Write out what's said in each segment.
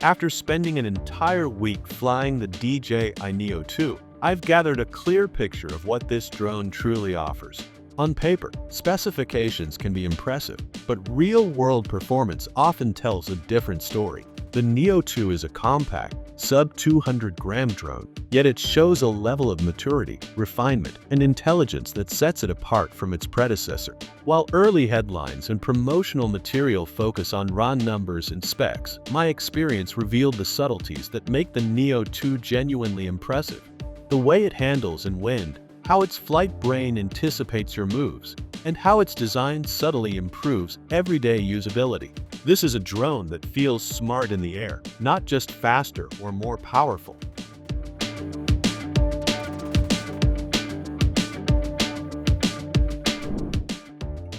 After spending an entire week flying the DJI Neo 2, I've gathered a clear picture of what this drone truly offers. On paper, specifications can be impressive, but real-world performance often tells a different story. The Neo 2 is a compact, sub-200-gram drone, yet it shows a level of maturity, refinement, and intelligence that sets it apart from its predecessor. While early headlines and promotional material focus on raw numbers and specs, my experience revealed the subtleties that make the Neo 2 genuinely impressive. The way it handles in wind, how its flight brain anticipates your moves, and how its design subtly improves everyday usability. This is a drone that feels smart in the air, not just faster or more powerful.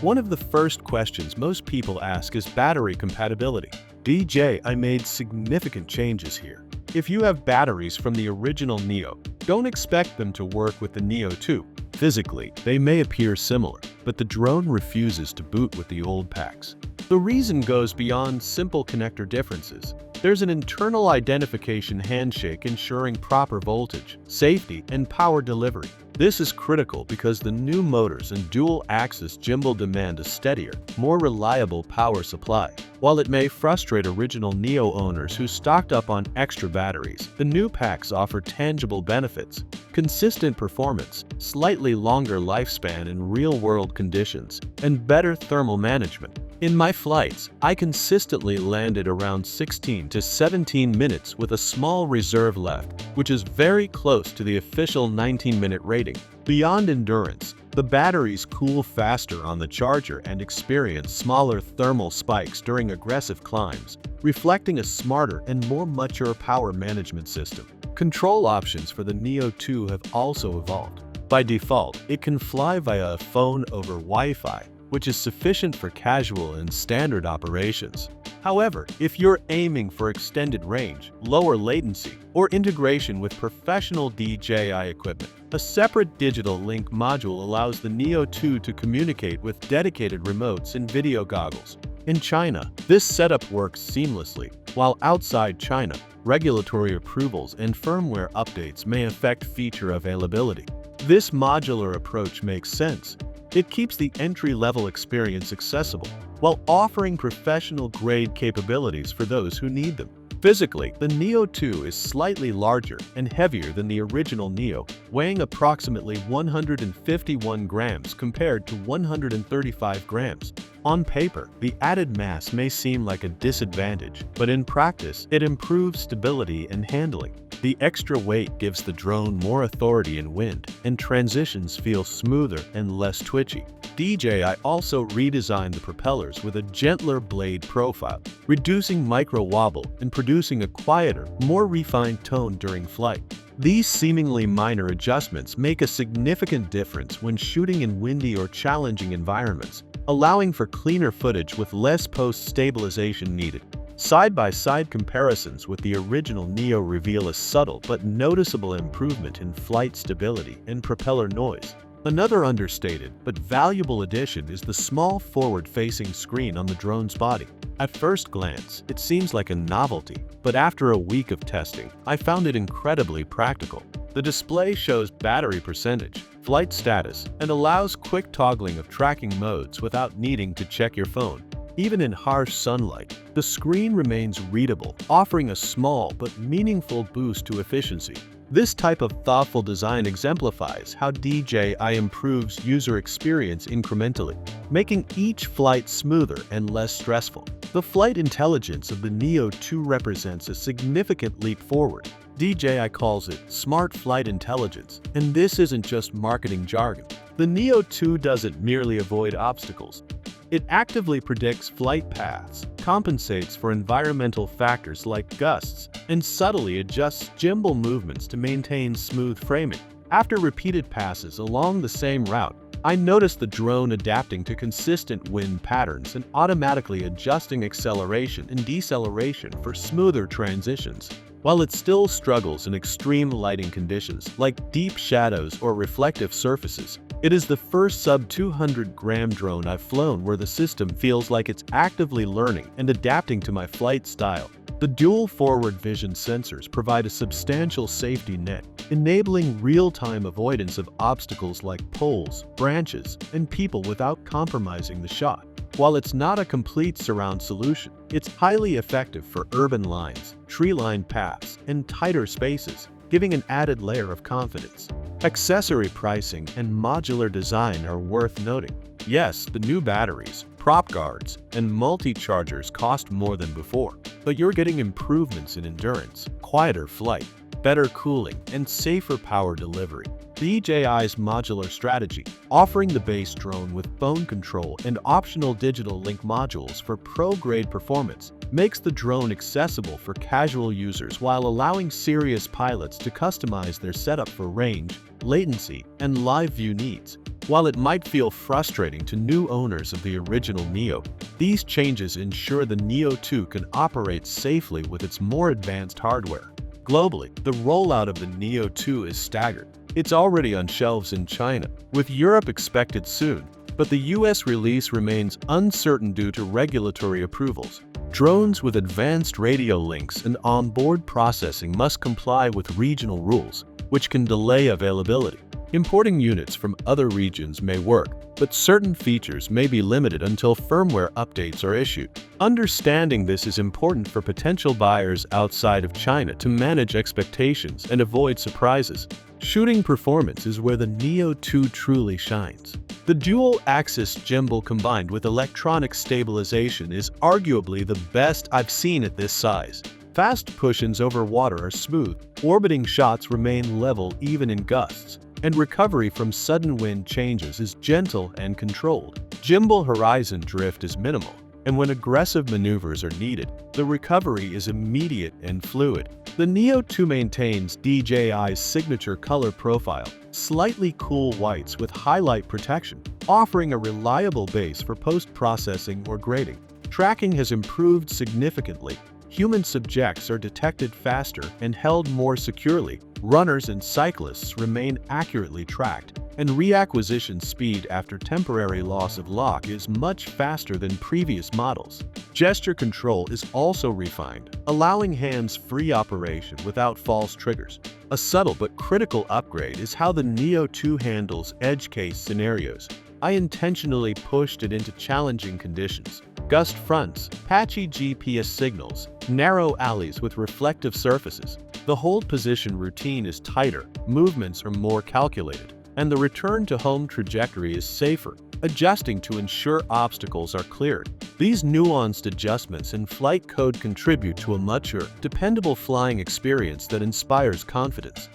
One of the first questions most people ask is battery compatibility. DJI made significant changes here. If you have batteries from the original Neo, don't expect them to work with the Neo 2. Physically, they may appear similar, but the drone refuses to boot with the old packs. The reason goes beyond simple connector differences. There's an internal identification handshake ensuring proper voltage, safety, and power delivery. This is critical because the new motors and dual-axis gimbal demand a steadier, more reliable power supply. While it may frustrate original Neo owners who stocked up on extra batteries, the new packs offer tangible benefits: consistent performance, slightly longer lifespan in real-world conditions, and better thermal management. In my flights, I consistently landed around 16 to 17 minutes with a small reserve left, which is very close to the official 19-minute rating. Beyond endurance, the batteries cool faster on the charger and experience smaller thermal spikes during aggressive climbs, reflecting a smarter and more mature power management system. Control options for the Neo 2 have also evolved. By default, it can fly via a phone over Wi-Fi, which is sufficient for casual and standard operations. However, if you're aiming for extended range, lower latency, or integration with professional DJI equipment, a separate digital link module allows the Neo 2 to communicate with dedicated remotes and video goggles. In China, this setup works seamlessly, while outside China, regulatory approvals and firmware updates may affect feature availability. This modular approach makes sense. It keeps the entry-level experience accessible, while offering professional-grade capabilities for those who need them. Physically, the Neo 2 is slightly larger and heavier than the original Neo, weighing approximately 151 grams compared to 135 grams. On paper, the added mass may seem like a disadvantage, but in practice, it improves stability and handling. The extra weight gives the drone more authority in wind, and transitions feel smoother and less twitchy. DJI also redesigned the propellers with a gentler blade profile, reducing micro-wobble and producing a quieter, more refined tone during flight. These seemingly minor adjustments make a significant difference when shooting in windy or challenging environments, allowing for cleaner footage with less post-stabilization needed. Side-by-side comparisons with the original Neo reveal a subtle but noticeable improvement in flight stability and propeller noise. Another understated but valuable addition is the small forward-facing screen on the drone's body. At first glance, it seems like a novelty, but after a week of testing, I found it incredibly practical. The display shows battery percentage, flight status, and allows quick toggling of tracking modes without needing to check your phone. Even in harsh sunlight, the screen remains readable, offering a small but meaningful boost to efficiency. This type of thoughtful design exemplifies how DJI improves user experience incrementally, making each flight smoother and less stressful. The flight intelligence of the Neo 2 represents a significant leap forward. DJI calls it smart flight intelligence, and this isn't just marketing jargon. The Neo 2 doesn't merely avoid obstacles. It actively predicts flight paths, compensates for environmental factors like gusts, and subtly adjusts gimbal movements to maintain smooth framing. After repeated passes along the same route, I noticed the drone adapting to consistent wind patterns and automatically adjusting acceleration and deceleration for smoother transitions. While it still struggles in extreme lighting conditions like deep shadows or reflective surfaces, it is the first sub-200-gram drone I've flown where the system feels like it's actively learning and adapting to my flight style. The dual forward vision sensors provide a substantial safety net, enabling real-time avoidance of obstacles like poles, branches, and people without compromising the shot. While it's not a complete surround solution, it's highly effective for urban lines, tree-lined paths, and tighter spaces, giving an added layer of confidence. Accessory pricing and modular design are worth noting. Yes, the new batteries, prop guards, and multi-chargers cost more than before, but you're getting improvements in endurance, quieter flight, better cooling, and safer power delivery. DJI's modular strategy, offering the base drone with phone control and optional digital link modules for pro-grade performance, makes the drone accessible for casual users while allowing serious pilots to customize their setup for range, latency, and live view needs. While it might feel frustrating to new owners of the original Neo, these changes ensure the Neo 2 can operate safely with its more advanced hardware. Globally, the rollout of the Neo 2 is staggered. It's already on shelves in China, with Europe expected soon, but the US release remains uncertain due to regulatory approvals. Drones with advanced radio links and onboard processing must comply with regional rules, which can delay availability. Importing units from other regions may work, but certain features may be limited until firmware updates are issued. Understanding this is important for potential buyers outside of China to manage expectations and avoid surprises. Shooting performance is where the Neo 2 truly shines. The dual-axis gimbal combined with electronic stabilization is arguably the best I've seen at this size. Fast push-ins over water are smooth, orbiting shots remain level even in gusts, and recovery from sudden wind changes is gentle and controlled. Gimbal horizon drift is minimal, and when aggressive maneuvers are needed, the recovery is immediate and fluid. The Neo 2 maintains DJI's signature color profile, slightly cool whites with highlight protection, offering a reliable base for post-processing or grading. Tracking has improved significantly. Human subjects are detected faster and held more securely. Runners and cyclists remain accurately tracked, and reacquisition speed after temporary loss of lock is much faster than previous models. Gesture control is also refined, allowing hands-free operation without false triggers. A subtle but critical upgrade is how the Neo 2 handles edge case scenarios. I intentionally pushed it into challenging conditions. Gust fronts, patchy GPS signals, narrow alleys with reflective surfaces. The hold position routine is tighter, movements are more calculated, and the return to home trajectory is safer, adjusting to ensure obstacles are cleared. These nuanced adjustments in flight code contribute to a mature, dependable flying experience that inspires confidence.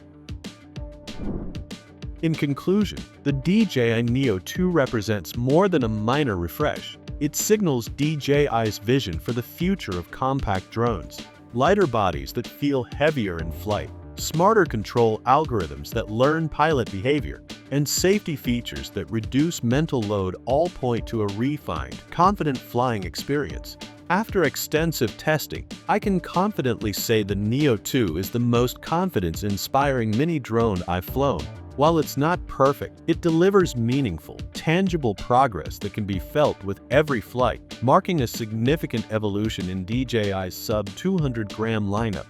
In conclusion, the DJI Neo 2 represents more than a minor refresh. It signals DJI's vision for the future of compact drones. Lighter bodies that feel heavier in flight, smarter control algorithms that learn pilot behavior, and safety features that reduce mental load all point to a refined, confident flying experience. After extensive testing, I can confidently say the Neo 2 is the most confidence-inspiring mini drone I've flown. While it's not perfect, it delivers meaningful, tangible progress that can be felt with every flight, marking a significant evolution in DJI's sub-200-gram lineup.